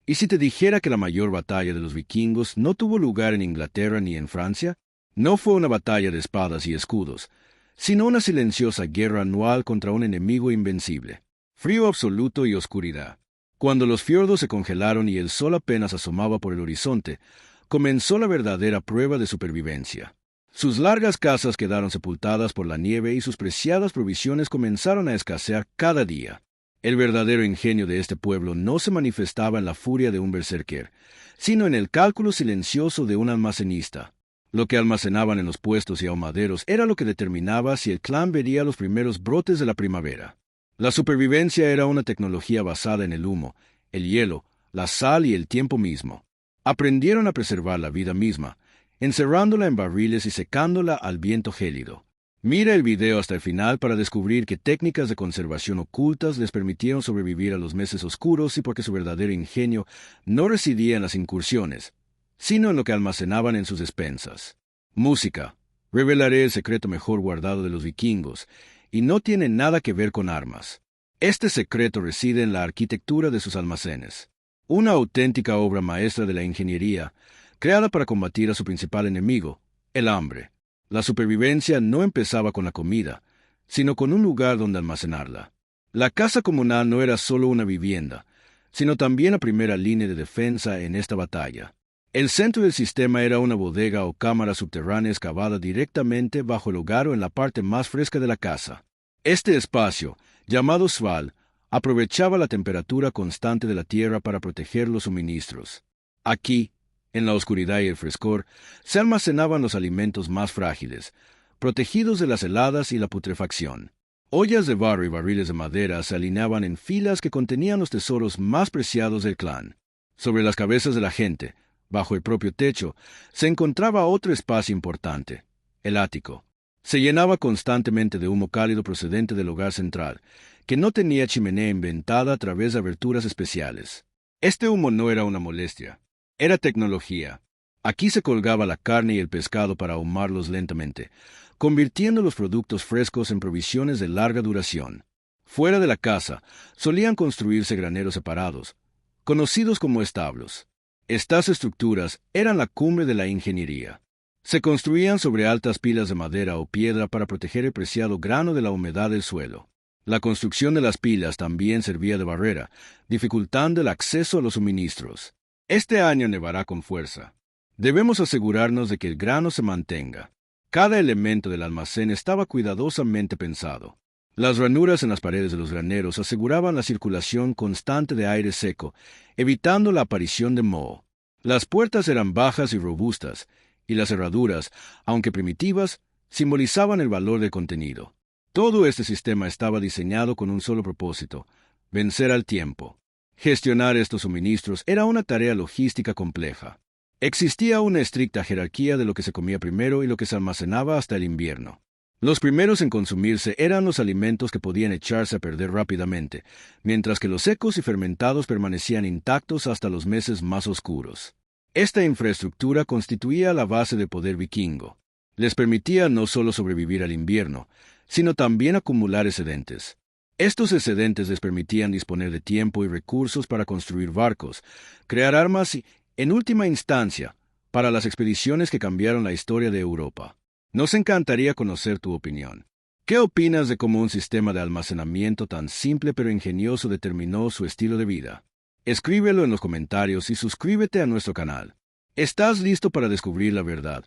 ¿Y si te dijera que la mayor batalla de los vikingos no tuvo lugar en Inglaterra ni en Francia? No fue una batalla de espadas y escudos, sino una silenciosa guerra anual contra un enemigo invencible. Frío absoluto y oscuridad. Cuando los fiordos se congelaron y el sol apenas asomaba por el horizonte, comenzó la verdadera prueba de supervivencia. Sus largas casas quedaron sepultadas por la nieve y sus preciadas provisiones comenzaron a escasear cada día. El verdadero ingenio de este pueblo no se manifestaba en la furia de un berserker, sino en el cálculo silencioso de un almacenista. Lo que almacenaban en los puestos y ahumaderos era lo que determinaba si el clan vería los primeros brotes de la primavera. La supervivencia era una tecnología basada en el humo, el hielo, la sal y el tiempo mismo. Aprendieron a preservar la vida misma, encerrándola en barriles y secándola al viento gélido. Mira el video hasta el final para descubrir qué técnicas de conservación ocultas les permitieron sobrevivir a los meses oscuros y porque su verdadero ingenio no residía en las incursiones, sino en lo que almacenaban en sus despensas. Música. Revelaré el secreto mejor guardado de los vikingos, y no tiene nada que ver con armas. Este secreto reside en la arquitectura de sus almacenes. Una auténtica obra maestra de la ingeniería, creada para combatir a su principal enemigo, el hambre. La supervivencia no empezaba con la comida, sino con un lugar donde almacenarla. La casa comunal no era solo una vivienda, sino también la primera línea de defensa en esta batalla. El centro del sistema era una bodega o cámara subterránea excavada directamente bajo el hogar o en la parte más fresca de la casa. Este espacio, llamado Sval, aprovechaba la temperatura constante de la tierra para proteger los suministros. Aquí, en la oscuridad y el frescor, se almacenaban los alimentos más frágiles, protegidos de las heladas y la putrefacción. Ollas de barro y barriles de madera se alineaban en filas que contenían los tesoros más preciados del clan. Sobre las cabezas de la gente, bajo el propio techo, se encontraba otro espacio importante, el ático. Se llenaba constantemente de humo cálido procedente del hogar central, que no tenía chimenea inventada a través de aberturas especiales. Este humo no era una molestia. Era tecnología. Aquí se colgaba la carne y el pescado para ahumarlos lentamente, convirtiendo los productos frescos en provisiones de larga duración. Fuera de la casa, solían construirse graneros separados, conocidos como establos. Estas estructuras eran la cumbre de la ingeniería. Se construían sobre altas pilas de madera o piedra para proteger el preciado grano de la humedad del suelo. La construcción de las pilas también servía de barrera, dificultando el acceso a los suministros. Este año nevará con fuerza. Debemos asegurarnos de que el grano se mantenga. Cada elemento del almacén estaba cuidadosamente pensado. Las ranuras en las paredes de los graneros aseguraban la circulación constante de aire seco, evitando la aparición de moho. Las puertas eran bajas y robustas, y las cerraduras, aunque primitivas, simbolizaban el valor del contenido. Todo este sistema estaba diseñado con un solo propósito: vencer al tiempo. Gestionar estos suministros era una tarea logística compleja. Existía una estricta jerarquía de lo que se comía primero y lo que se almacenaba hasta el invierno. Los primeros en consumirse eran los alimentos que podían echarse a perder rápidamente, mientras que los secos y fermentados permanecían intactos hasta los meses más oscuros. Esta infraestructura constituía la base del poder vikingo. Les permitía no solo sobrevivir al invierno, sino también acumular excedentes. Estos excedentes les permitían disponer de tiempo y recursos para construir barcos, crear armas y, en última instancia, para las expediciones que cambiaron la historia de Europa. Nos encantaría conocer tu opinión. ¿Qué opinas de cómo un sistema de almacenamiento tan simple pero ingenioso determinó su estilo de vida? Escríbelo en los comentarios y suscríbete a nuestro canal. ¿Estás listo para descubrir la verdad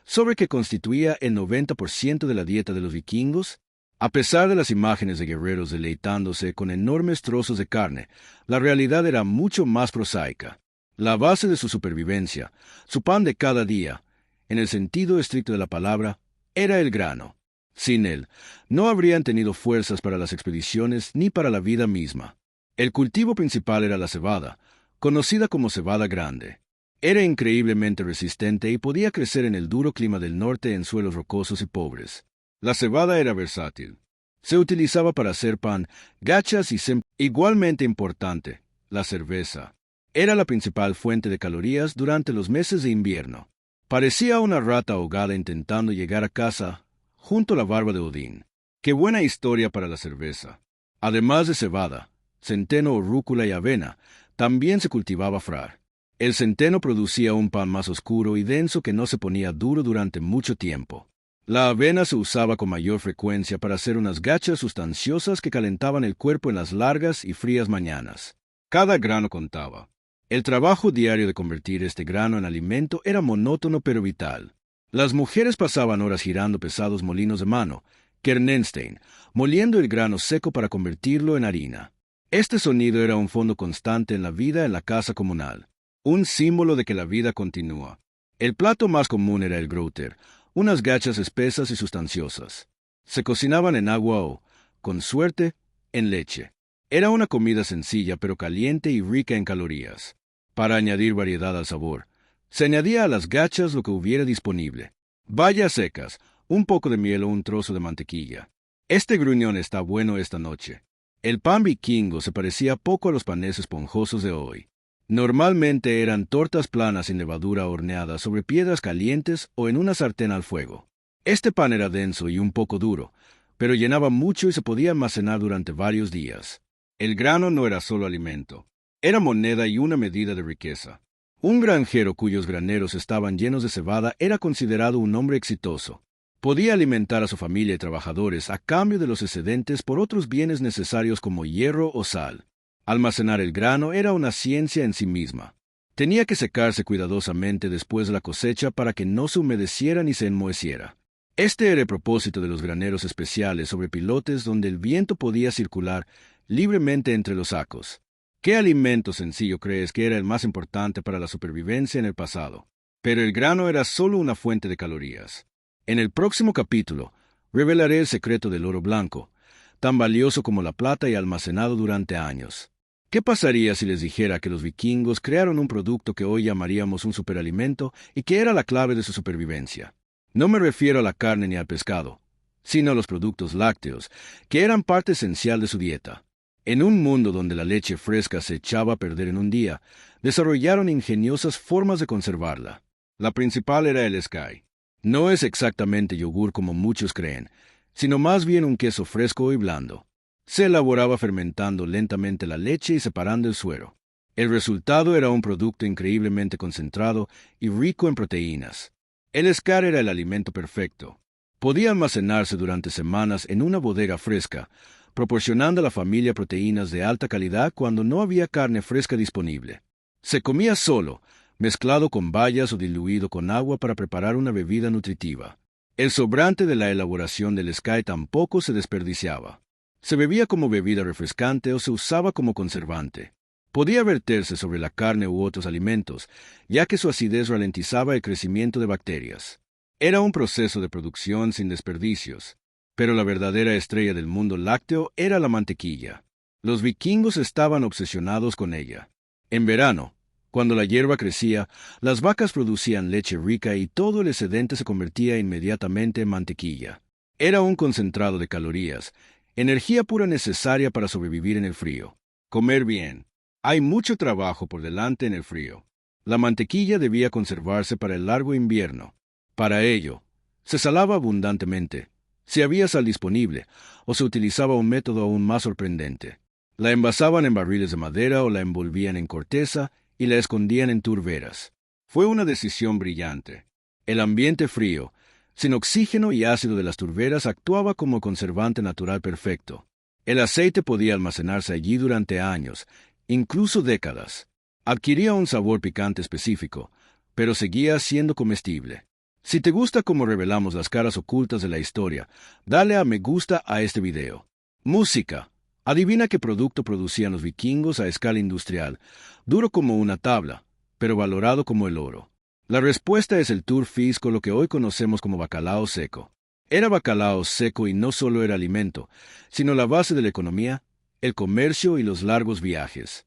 sobre qué constituía el 90% de la dieta de los vikingos? A pesar de las imágenes de guerreros deleitándose con enormes trozos de carne, la realidad era mucho más prosaica. La base de su supervivencia, su pan de cada día, en el sentido estricto de la palabra, era el grano. Sin él, no habrían tenido fuerzas para las expediciones ni para la vida misma. El cultivo principal era la cebada, conocida como cebada grande. Era increíblemente resistente y podía crecer en el duro clima del norte en suelos rocosos y pobres. La cebada era versátil. Se utilizaba para hacer pan, gachas y igualmente importante, la cerveza. Era la principal fuente de calorías durante los meses de invierno. Parecía una rata ahogada intentando llegar a casa, junto a la barba de Odín. ¡Qué buena historia para la cerveza! Además de cebada, centeno, rúcula y avena, También se cultivaba frar. El centeno producía un pan más oscuro y denso que no se ponía duro durante mucho tiempo. La avena se usaba con mayor frecuencia para hacer unas gachas sustanciosas que calentaban el cuerpo en las largas y frías mañanas. Cada grano contaba. El trabajo diario de convertir este grano en alimento era monótono pero vital. Las mujeres pasaban horas girando pesados molinos de mano, Kernenstein, moliendo el grano seco para convertirlo en harina. Este sonido era un fondo constante en la vida en la casa comunal, un símbolo de que la vida continúa. El plato más común era el groter, unas gachas espesas y sustanciosas. Se cocinaban en agua o, con suerte, en leche. Era una comida sencilla pero caliente y rica en calorías. Para añadir variedad al sabor, se añadía a las gachas lo que hubiera disponible. Bayas secas, un poco de miel o un trozo de mantequilla. Este gruñón está bueno esta noche. El pan vikingo se parecía poco a los panes esponjosos de hoy. Normalmente eran tortas planas sin levadura horneadas sobre piedras calientes o en una sartén al fuego. Este pan era denso y un poco duro, pero llenaba mucho y se podía almacenar durante varios días. El grano no era solo alimento, era moneda y una medida de riqueza. Un granjero cuyos graneros estaban llenos de cebada era considerado un hombre exitoso. Podía alimentar a su familia y trabajadores a cambio de los excedentes por otros bienes necesarios como hierro o sal. Almacenar el grano era una ciencia en sí misma. Tenía que secarse cuidadosamente después de la cosecha para que no se humedeciera ni se enmoheciera. Este era el propósito de los graneros especiales sobre pilotes donde el viento podía circular libremente entre los sacos. ¿Qué alimento sencillo crees que era el más importante para la supervivencia en el pasado? Pero el grano era solo una fuente de calorías. En el próximo capítulo, revelaré el secreto del oro blanco, tan valioso como la plata y almacenado durante años. ¿Qué pasaría si les dijera que los vikingos crearon un producto que hoy llamaríamos un superalimento y que era la clave de su supervivencia? No me refiero a la carne ni al pescado, sino a los productos lácteos, que eran parte esencial de su dieta. En un mundo donde la leche fresca se echaba a perder en un día, desarrollaron ingeniosas formas de conservarla. La principal era el sky. No es exactamente yogur como muchos creen, sino más bien un queso fresco y blando. Se elaboraba fermentando lentamente la leche y separando el suero. El resultado era un producto increíblemente concentrado y rico en proteínas. El skyr era el alimento perfecto. Podía almacenarse durante semanas en una bodega fresca, proporcionando a la familia proteínas de alta calidad cuando no había carne fresca disponible. Se comía solo, mezclado con bayas o diluido con agua para preparar una bebida nutritiva. El sobrante de la elaboración del skyr tampoco se desperdiciaba. Se bebía como bebida refrescante o se usaba como conservante. Podía verterse sobre la carne u otros alimentos, ya que su acidez ralentizaba el crecimiento de bacterias. Era un proceso de producción sin desperdicios, pero la verdadera estrella del mundo lácteo era la mantequilla. Los vikingos estaban obsesionados con ella. En verano, cuando la hierba crecía, las vacas producían leche rica y todo el excedente se convertía inmediatamente en mantequilla. Era un concentrado de calorías, energía pura necesaria para sobrevivir en el frío. Comer bien. Hay mucho trabajo por delante en el frío. La mantequilla debía conservarse para el largo invierno. Para ello, se salaba abundantemente, si había sal disponible, o se utilizaba un método aún más sorprendente. La envasaban en barriles de madera o la envolvían en corteza y la escondían en turberas. Fue una decisión brillante. El ambiente frío, sin oxígeno y ácido de las turberas, actuaba como conservante natural perfecto. El aceite podía almacenarse allí durante años, incluso décadas. Adquiría un sabor picante específico, pero seguía siendo comestible. Si te gusta cómo revelamos las caras ocultas de la historia, dale a me gusta a este video. Música. Adivina qué producto producían los vikingos a escala industrial, duro como una tabla, pero valorado como el oro. La respuesta es el turfis, con lo que hoy conocemos como bacalao seco. Era bacalao seco y no solo era alimento, sino la base de la economía, el comercio y los largos viajes.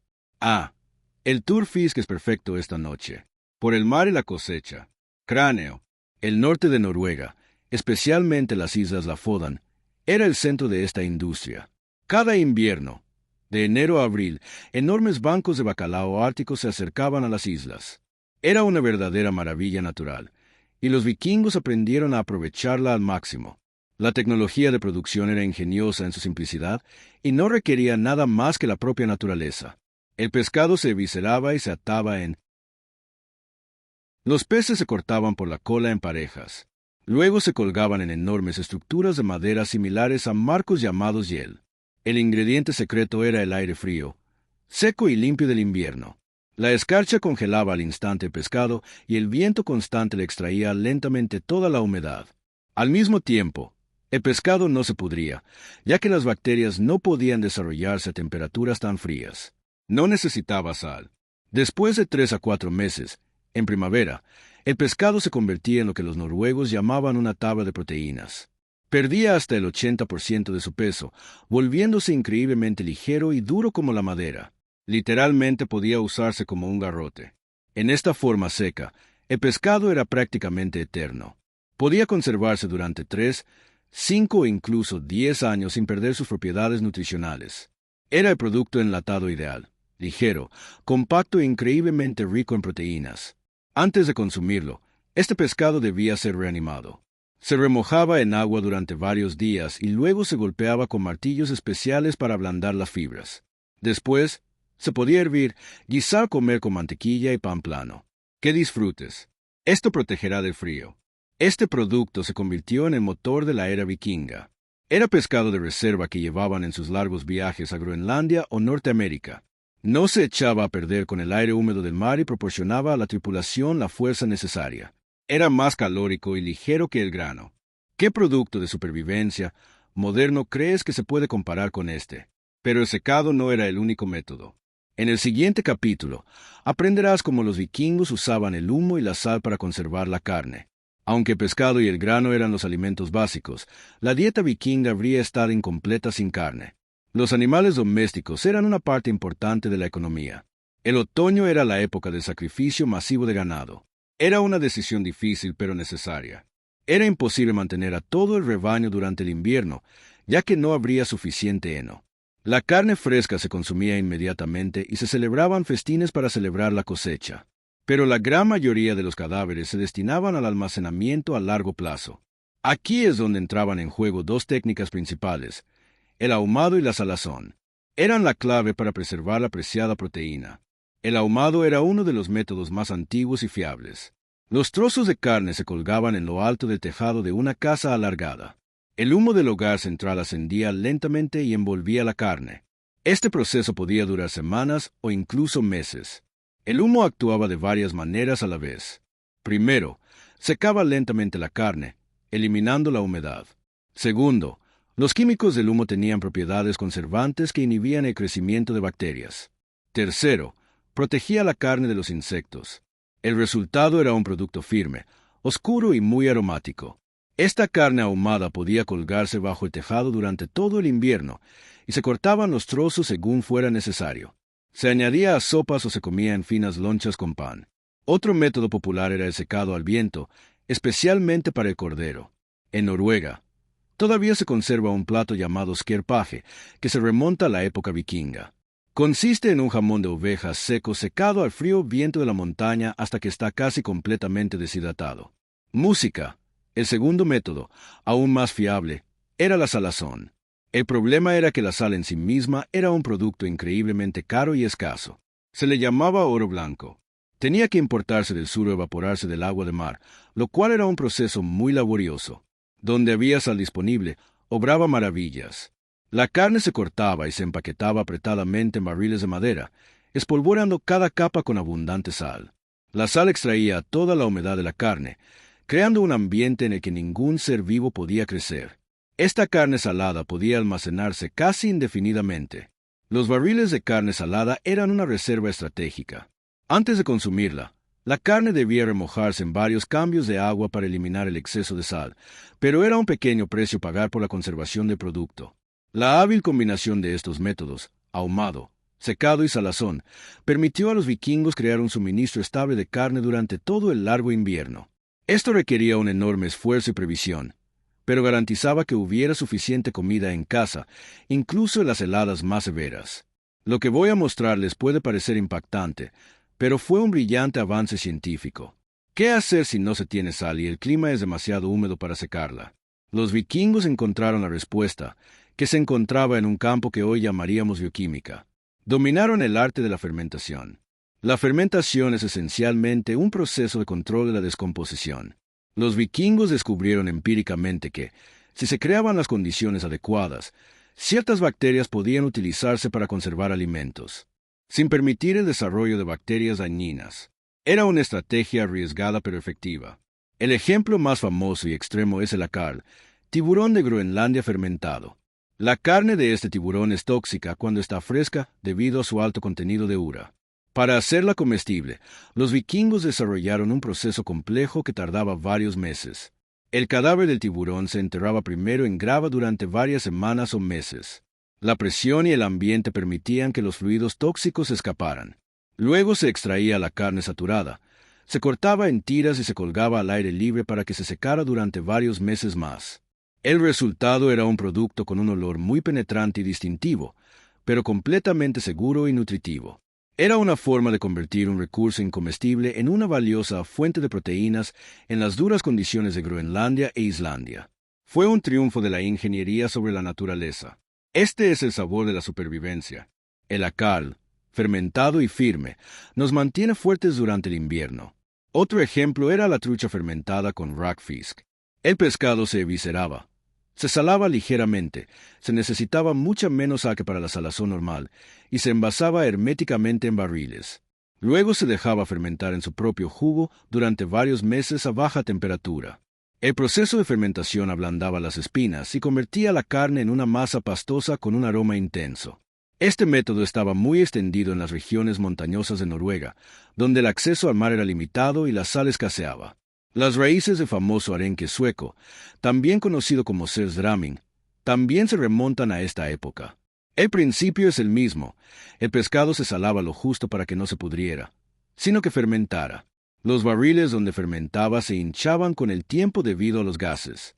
El turfisk es perfecto esta noche. Por el mar y la cosecha. Cráneo. El norte de Noruega, especialmente las islas Lofoten, era el centro de esta industria. Cada invierno, de enero a abril, enormes bancos de bacalao ártico se acercaban a las islas. Era una verdadera maravilla natural, y los vikingos aprendieron a aprovecharla al máximo. La tecnología de producción era ingeniosa en su simplicidad y no requería nada más que la propia naturaleza. El pescado se visceraba y se ataba en... Los peces se cortaban por la cola en parejas. Luego se colgaban en enormes estructuras de madera similares a marcos llamados hiel. El ingrediente secreto era el aire frío, seco y limpio del invierno. La escarcha congelaba al instante el pescado y el viento constante le extraía lentamente toda la humedad. Al mismo tiempo, el pescado no se pudría, ya que las bacterias no podían desarrollarse a temperaturas tan frías. No necesitaba sal. Después de 3 a 4 meses, en primavera, el pescado se convertía en lo que los noruegos llamaban una tabla de proteínas. Perdía hasta el 80% de su peso, volviéndose increíblemente ligero y duro como la madera. Literalmente podía usarse como un garrote. En esta forma seca, el pescado era prácticamente eterno. Podía conservarse durante 3, 5 o incluso 10 años sin perder sus propiedades nutricionales. Era el producto enlatado ideal, ligero, compacto e increíblemente rico en proteínas. Antes de consumirlo, este pescado debía ser reanimado. Se remojaba en agua durante varios días y luego se golpeaba con martillos especiales para ablandar las fibras. Después, se podía hervir, guisar o comer con mantequilla y pan plano. ¡Qué disfrutes! Esto protegerá del frío. Este producto se convirtió en el motor de la era vikinga. Era pescado de reserva que llevaban en sus largos viajes a Groenlandia o Norteamérica. No se echaba a perder con el aire húmedo del mar y proporcionaba a la tripulación la fuerza necesaria. Era más calórico y ligero que el grano. ¿Qué producto de supervivencia moderno crees que se puede comparar con este? Pero el secado no era el único método. En el siguiente capítulo, aprenderás cómo los vikingos usaban el humo y la sal para conservar la carne. Aunque el pescado y el grano eran los alimentos básicos, la dieta vikinga habría estado incompleta sin carne. Los animales domésticos eran una parte importante de la economía. El otoño era la época del sacrificio masivo de ganado. Era una decisión difícil pero necesaria. Era imposible mantener a todo el rebaño durante el invierno, ya que no habría suficiente heno. La carne fresca se consumía inmediatamente y se celebraban festines para celebrar la cosecha. Pero la gran mayoría de los cadáveres se destinaban al almacenamiento a largo plazo. Aquí es donde entraban en juego dos técnicas principales, el ahumado y la salazón. Eran la clave para preservar la preciada proteína. El ahumado era uno de los métodos más antiguos y fiables. Los trozos de carne se colgaban en lo alto del tejado de una casa alargada. El humo del hogar central ascendía lentamente y envolvía la carne. Este proceso podía durar semanas o incluso meses. El humo actuaba de varias maneras a la vez. Primero, secaba lentamente la carne, eliminando la humedad. Segundo, los químicos del humo tenían propiedades conservantes que inhibían el crecimiento de bacterias. Tercero, protegía la carne de los insectos. El resultado era un producto firme, oscuro y muy aromático. Esta carne ahumada podía colgarse bajo el tejado durante todo el invierno y se cortaban los trozos según fuera necesario. Se añadía a sopas o se comía en finas lonchas con pan. Otro método popular era el secado al viento, especialmente para el cordero. En Noruega, todavía se conserva un plato llamado skjerpaje, que se remonta a la época vikinga. Consiste en un jamón de oveja seco secado al frío viento de la montaña hasta que está casi completamente deshidratado. Música. El segundo método, aún más fiable, era la salazón. El problema era que la sal en sí misma era un producto increíblemente caro y escaso. Se le llamaba oro blanco. Tenía que importarse del sur o evaporarse del agua de mar, lo cual era un proceso muy laborioso. Donde había sal disponible, obraba maravillas. La carne se cortaba y se empaquetaba apretadamente en barriles de madera, espolvoreando cada capa con abundante sal. La sal extraía toda la humedad de la carne, creando un ambiente en el que ningún ser vivo podía crecer. Esta carne salada podía almacenarse casi indefinidamente. Los barriles de carne salada eran una reserva estratégica. Antes de consumirla, la carne debía remojarse en varios cambios de agua para eliminar el exceso de sal, pero era un pequeño precio pagar por la conservación del producto. La hábil combinación de estos métodos, ahumado, secado y salazón, permitió a los vikingos crear un suministro estable de carne durante todo el largo invierno. Esto requería un enorme esfuerzo y previsión, pero garantizaba que hubiera suficiente comida en casa, incluso en las heladas más severas. Lo que voy a mostrarles puede parecer impactante, pero fue un brillante avance científico. ¿Qué hacer si no se tiene sal y el clima es demasiado húmedo para secarla? Los vikingos encontraron la respuesta, que se encontraba en un campo que hoy llamaríamos bioquímica. Dominaron el arte de la fermentación. La fermentación es esencialmente un proceso de control de la descomposición. Los vikingos descubrieron empíricamente que, si se creaban las condiciones adecuadas, ciertas bacterias podían utilizarse para conservar alimentos, sin permitir el desarrollo de bacterias dañinas. Era una estrategia arriesgada pero efectiva. El ejemplo más famoso y extremo es el acarl, tiburón de Groenlandia fermentado. La carne de este tiburón es tóxica cuando está fresca debido a su alto contenido de ura. Para hacerla comestible, los vikingos desarrollaron un proceso complejo que tardaba varios meses. El cadáver del tiburón se enterraba primero en grava durante varias semanas o meses. La presión y el ambiente permitían que los fluidos tóxicos escaparan. Luego se extraía la carne saturada, se cortaba en tiras y se colgaba al aire libre para que se secara durante varios meses más. El resultado era un producto con un olor muy penetrante y distintivo, pero completamente seguro y nutritivo. Era una forma de convertir un recurso incomestible en una valiosa fuente de proteínas en las duras condiciones de Groenlandia e Islandia. Fue un triunfo de la ingeniería sobre la naturaleza. Este es el sabor de la supervivencia. El acarl, fermentado y firme, nos mantiene fuertes durante el invierno. Otro ejemplo era la trucha fermentada con rockfisk. El pescado se evisceraba. Se salaba ligeramente, se necesitaba mucha menos sal que para la salazón normal, y se envasaba herméticamente en barriles. Luego se dejaba fermentar en su propio jugo durante varios meses a baja temperatura. El proceso de fermentación ablandaba las espinas y convertía la carne en una masa pastosa con un aroma intenso. Este método estaba muy extendido en las regiones montañosas de Noruega, donde el acceso al mar era limitado y la sal escaseaba. Las raíces del famoso arenque sueco, también conocido como surströmming, también se remontan a esta época. El principio es el mismo. El pescado se salaba lo justo para que no se pudriera, sino que fermentara. Los barriles donde fermentaba se hinchaban con el tiempo debido a los gases.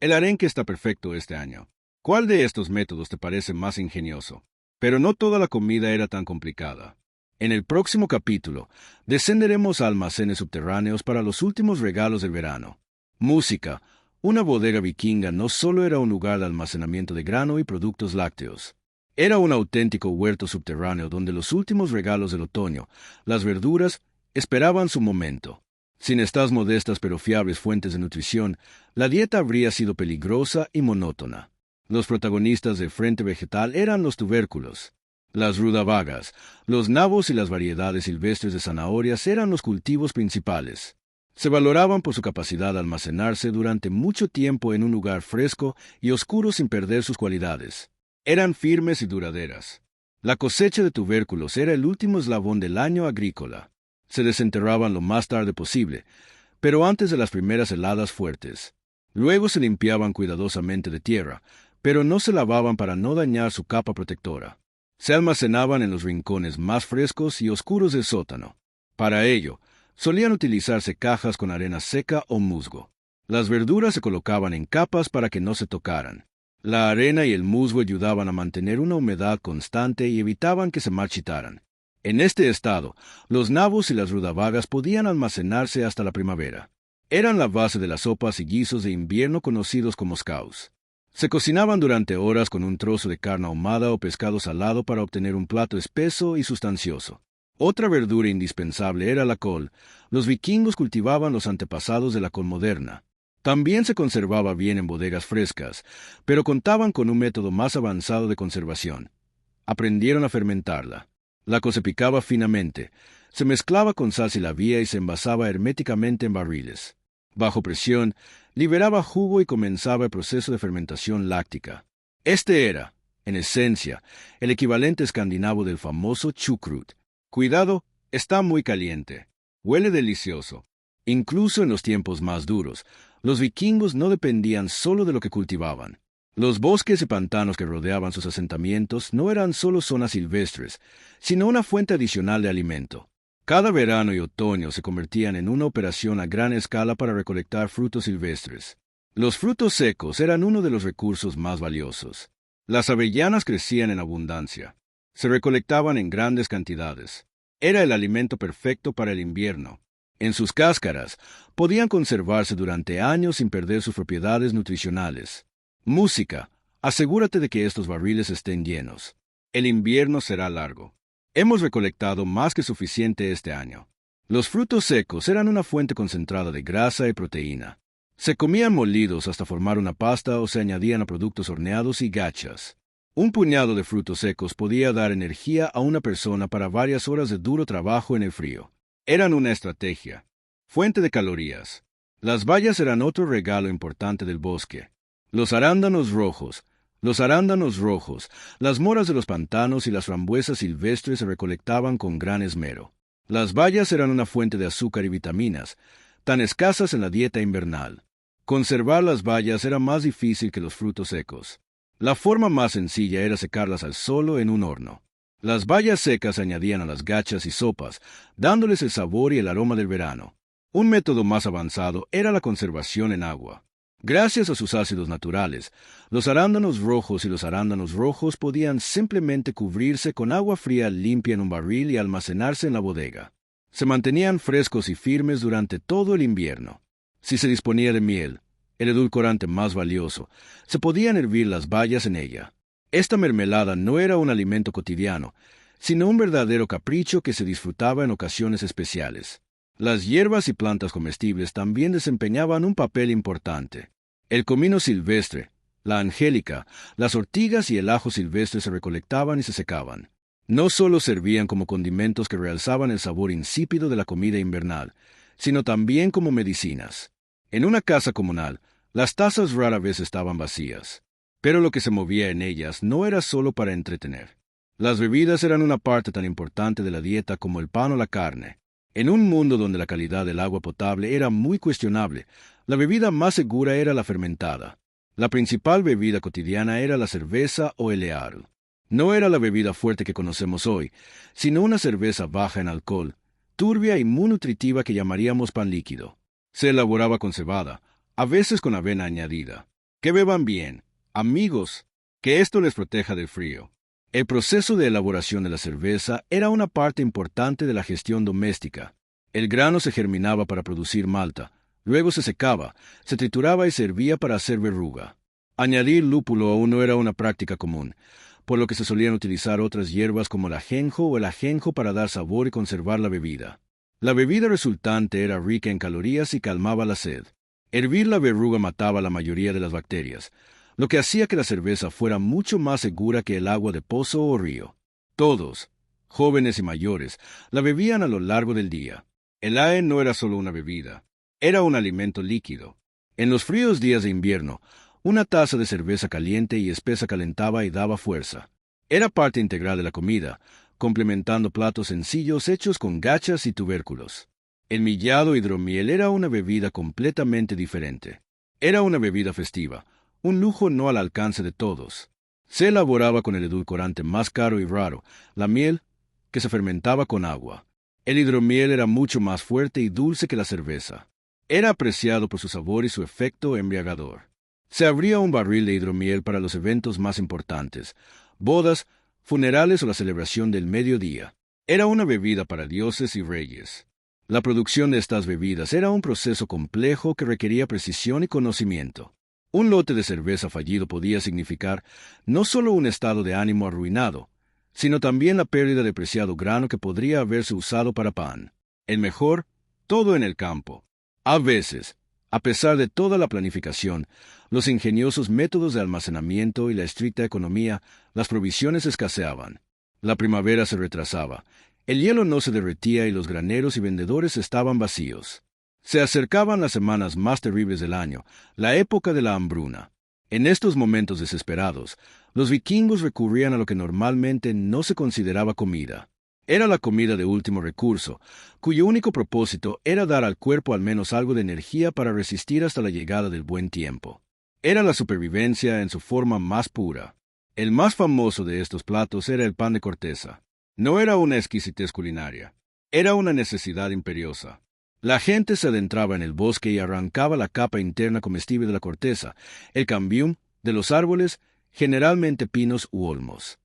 El arenque está perfecto este año. ¿Cuál de estos métodos te parece más ingenioso? Pero no toda la comida era tan complicada. En el próximo capítulo, descenderemos a almacenes subterráneos para los últimos regalos del verano. Música. Una bodega vikinga no solo era un lugar de almacenamiento de grano y productos lácteos. Era un auténtico huerto subterráneo donde los últimos regalos del otoño, las verduras, esperaban su momento. Sin estas modestas pero fiables fuentes de nutrición, la dieta habría sido peligrosa y monótona. Los protagonistas del frente vegetal eran los tubérculos. Las rutabagas, los nabos y las variedades silvestres de zanahorias eran los cultivos principales. Se valoraban por su capacidad de almacenarse durante mucho tiempo en un lugar fresco y oscuro sin perder sus cualidades. Eran firmes y duraderas. La cosecha de tubérculos era el último eslabón del año agrícola. Se desenterraban lo más tarde posible, pero antes de las primeras heladas fuertes. Luego se limpiaban cuidadosamente de tierra, pero no se lavaban para no dañar su capa protectora. Se almacenaban en los rincones más frescos y oscuros del sótano. Para ello, solían utilizarse cajas con arena seca o musgo. Las verduras se colocaban en capas para que no se tocaran. La arena y el musgo ayudaban a mantener una humedad constante y evitaban que se marchitaran. En este estado, los nabos y las rutabagas podían almacenarse hasta la primavera. Eran la base de las sopas y guisos de invierno conocidos como scaus. Se cocinaban durante horas con un trozo de carne ahumada o pescado salado para obtener un plato espeso y sustancioso. Otra verdura indispensable era la col. Los vikingos cultivaban los antepasados de la col moderna. También se conservaba bien en bodegas frescas, pero contaban con un método más avanzado de conservación. Aprendieron a fermentarla. La col se picaba finamente, se mezclaba con sal si la había y se envasaba herméticamente en barriles. Bajo presión, liberaba jugo y comenzaba el proceso de fermentación láctica. Este era, en esencia, el equivalente escandinavo del famoso chukrut. Cuidado, está muy caliente. Huele delicioso. Incluso en los tiempos más duros, los vikingos no dependían solo de lo que cultivaban. Los bosques y pantanos que rodeaban sus asentamientos no eran solo zonas silvestres, sino una fuente adicional de alimento. Cada verano y otoño se convertían en una operación a gran escala para recolectar frutos silvestres. Los frutos secos eran uno de los recursos más valiosos. Las avellanas crecían en abundancia. Se recolectaban en grandes cantidades. Era el alimento perfecto para el invierno. En sus cáscaras podían conservarse durante años sin perder sus propiedades nutricionales. Música. Asegúrate de que estos barriles estén llenos. El invierno será largo. Hemos recolectado más que suficiente este año. Los frutos secos eran una fuente concentrada de grasa y proteína. Se comían molidos hasta formar una pasta o se añadían a productos horneados y gachas. Un puñado de frutos secos podía dar energía a una persona para varias horas de duro trabajo en el frío. Eran una estrategia. Fuente de calorías. Las bayas eran otro regalo importante del bosque. Los arándanos rojos, las moras de los pantanos y las frambuesas silvestres se recolectaban con gran esmero. Las bayas eran una fuente de azúcar y vitaminas, tan escasas en la dieta invernal. Conservar las bayas era más difícil que los frutos secos. La forma más sencilla era secarlas al sol o en un horno. Las bayas secas se añadían a las gachas y sopas, dándoles el sabor y el aroma del verano. Un método más avanzado era la conservación en agua. Gracias a sus ácidos naturales, los arándanos rojos y los arándanos rojos podían simplemente cubrirse con agua fría limpia en un barril y almacenarse en la bodega. Se mantenían frescos y firmes durante todo el invierno. Si se disponía de miel, el edulcorante más valioso, se podían hervir las bayas en ella. Esta mermelada no era un alimento cotidiano, sino un verdadero capricho que se disfrutaba en ocasiones especiales. Las hierbas y plantas comestibles también desempeñaban un papel importante. El comino silvestre, la angélica, las ortigas y el ajo silvestre se recolectaban y se secaban. No solo servían como condimentos que realzaban el sabor insípido de la comida invernal, sino también como medicinas. En una casa comunal, las tazas rara vez estaban vacías, pero lo que se movía en ellas no era solo para entretener. Las bebidas eran una parte tan importante de la dieta como el pan o la carne. En un mundo donde la calidad del agua potable era muy cuestionable, la bebida más segura era la fermentada. La principal bebida cotidiana era la cerveza o el ale. No era la bebida fuerte que conocemos hoy, sino una cerveza baja en alcohol, turbia y muy nutritiva que llamaríamos pan líquido. Se elaboraba con cebada, a veces con avena añadida. Que beban bien, amigos, que esto les proteja del frío. El proceso de elaboración de la cerveza era una parte importante de la gestión doméstica. El grano se germinaba para producir malta, luego se secaba, se trituraba y servía para hacer verruga. Añadir lúpulo aún no era una práctica común, por lo que se solían utilizar otras hierbas como el ajenjo o el ajenjo para dar sabor y conservar la bebida. La bebida resultante era rica en calorías y calmaba la sed. Hervir la verruga mataba la mayoría de las bacterias, lo que hacía que la cerveza fuera mucho más segura que el agua de pozo o río. Todos, jóvenes y mayores, la bebían a lo largo del día. El ale no era solo una bebida, era un alimento líquido. En los fríos días de invierno, una taza de cerveza caliente y espesa calentaba y daba fuerza. Era parte integral de la comida, complementando platos sencillos hechos con gachas y tubérculos. El millado hidromiel era una bebida completamente diferente. Era una bebida festiva, un lujo no al alcance de todos. Se elaboraba con el edulcorante más caro y raro, la miel, que se fermentaba con agua. El hidromiel era mucho más fuerte y dulce que la cerveza. Era apreciado por su sabor y su efecto embriagador. Se abría un barril de hidromiel para los eventos más importantes, bodas, funerales o la celebración del mediodía. Era una bebida para dioses y reyes. La producción de estas bebidas era un proceso complejo que requería precisión y conocimiento. Un lote de cerveza fallido podía significar no solo un estado de ánimo arruinado, sino también la pérdida de preciado grano que podría haberse usado para pan. El mejor, todo en el campo. A veces, a pesar de toda la planificación, los ingeniosos métodos de almacenamiento y la estricta economía, las provisiones escaseaban. La primavera se retrasaba, el hielo no se derretía y los graneros y vendedores estaban vacíos. Se acercaban las semanas más terribles del año, la época de la hambruna. En estos momentos desesperados, los vikingos recurrían a lo que normalmente no se consideraba comida. Era la comida de último recurso, cuyo único propósito era dar al cuerpo al menos algo de energía para resistir hasta la llegada del buen tiempo. Era la supervivencia en su forma más pura. El más famoso de estos platos era el pan de corteza. No era una exquisitez culinaria, era una necesidad imperiosa. La gente se adentraba en el bosque y arrancaba la capa interna comestible de la corteza, el cambium, de los árboles, generalmente pinos u olmos.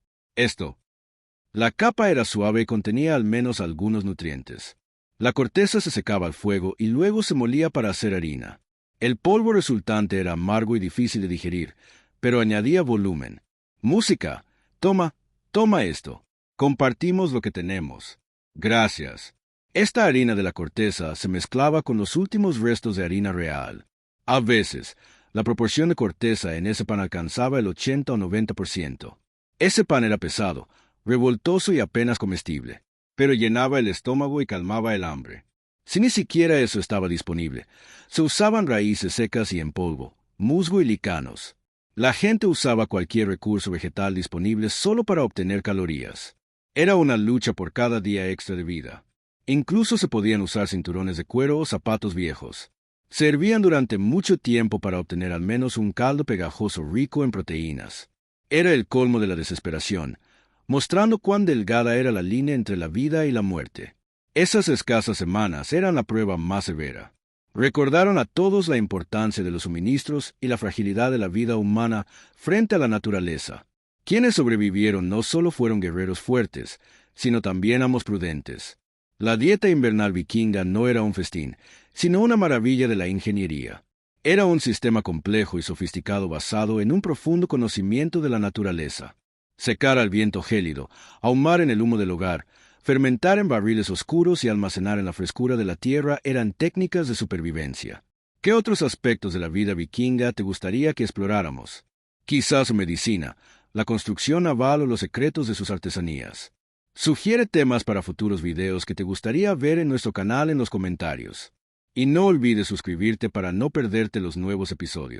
La capa era suave y contenía al menos algunos nutrientes. La corteza se secaba al fuego y luego se molía para hacer harina. El polvo resultante era amargo y difícil de digerir, pero añadía volumen. Música, toma, Toma esto. Compartimos lo que tenemos. Gracias. Esta harina de la corteza se mezclaba con los últimos restos de harina real. A veces, la proporción de corteza en ese pan alcanzaba el 80 o 90%. Ese pan era pesado, revoltoso y apenas comestible, pero llenaba el estómago y calmaba el hambre. Si ni siquiera eso estaba disponible, se usaban raíces secas y en polvo, musgo y licanos. La gente usaba cualquier recurso vegetal disponible solo para obtener calorías. Era una lucha por cada día extra de vida. Incluso se podían usar cinturones de cuero o zapatos viejos. Servían durante mucho tiempo para obtener al menos un caldo pegajoso rico en proteínas. Era el colmo de la desesperación, mostrando cuán delgada era la línea entre la vida y la muerte. Esas escasas semanas eran la prueba más severa. Recordaron a todos la importancia de los suministros y la fragilidad de la vida humana frente a la naturaleza. Quienes sobrevivieron no solo fueron guerreros fuertes, sino también amos prudentes. La dieta invernal vikinga no era un festín, sino una maravilla de la ingeniería. Era un sistema complejo y sofisticado basado en un profundo conocimiento de la naturaleza. Secar al viento gélido, ahumar en el humo del hogar, fermentar en barriles oscuros y almacenar en la frescura de la tierra eran técnicas de supervivencia. ¿Qué otros aspectos de la vida vikinga te gustaría que exploráramos? Quizás su medicina, la construcción naval o los secretos de sus artesanías. Sugiere temas para futuros videos que te gustaría ver en nuestro canal en los comentarios. Y no olvides suscribirte para no perderte los nuevos episodios.